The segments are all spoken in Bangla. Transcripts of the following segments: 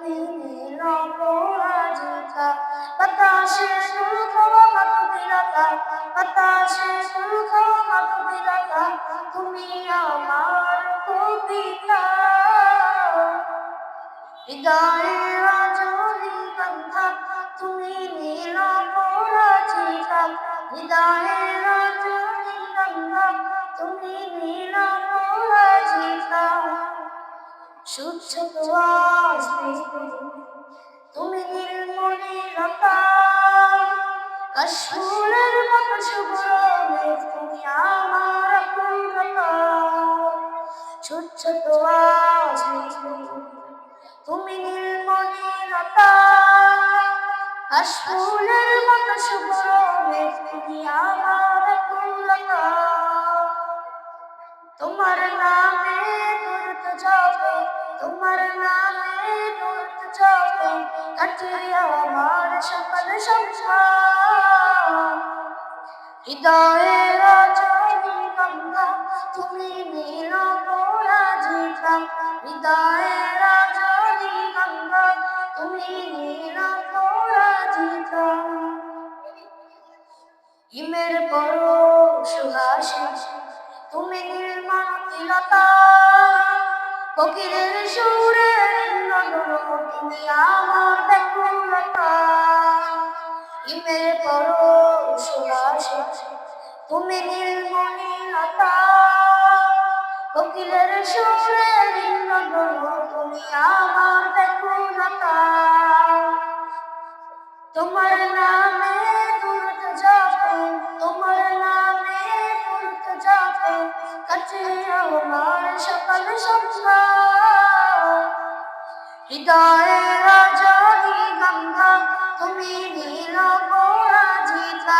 তুমি নীল পরাজিতা, বাতাসে দুঃখ মাধুরীলতা, বাতাসে দুঃখ মাধুরীলতা, তুমি আমার কবিতা। হৃদয়ের রজনীগন্ধা, তুমি নীল পরাজিতা, হৃদয়ের রজনীগন্ধা, তুমি নীল পরাজিতা। শুদ্ধ আজ তুমি নীলমণিলতা, কাশফুলের মতো শুভ্র মেঘ, তুমি আমার আকুলতা। শুদ্ধ আজ তুমি নীলমণিলতা, কাশফুলের মতো শুভ্র মেঘ, তুমি আমার আকুলতা। তোমার নামে দুরুদ জপে, তোমার নামে দুরুদ জপে, কাটে আমার সকল সংসার। হৃদয়ের রজনীগন্ধা, তুমি নীল পরাজিতা, হৃদয়ের রজনীগন্ধা, তুমি নীল পরাজিতা। হিমের পরশ সুহাসে, তুমি নীলমালতিলতা, কোকিলের সুরে তুমি আমার ব্যাকুলতা। হিমের পরশ সুহাসে, তুমি নীলমণিলতা, কোকিলের সুরে তুমি আমার ব্যাকুলতা। তোমার নামে দুরুদ জপে, তোমার নামে দুরুদ জপে, কাটে আমার সকল সংসার। হৃদয়ের রজনীগন্ধা, তুমি নীল পরাজিতা,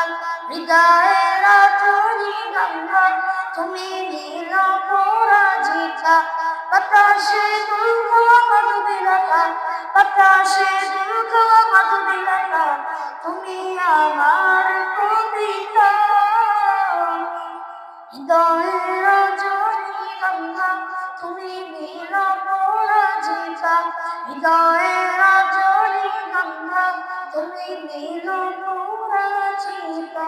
হৃদয়ের রজনীগন্ধা, তুমি নীল পরাজিতা। বাতাসে দুঃখ মাধুরীলতা, বাতাসে দুঃখ মাধুরীলতা, তুমি আমার কবিতা। হৃদয়ের রজনীগন্ধা, তুমি নীল পরাজিতা, হৃদয়ের রজনীগন্ধা, তুমি নীল পরাজিতা।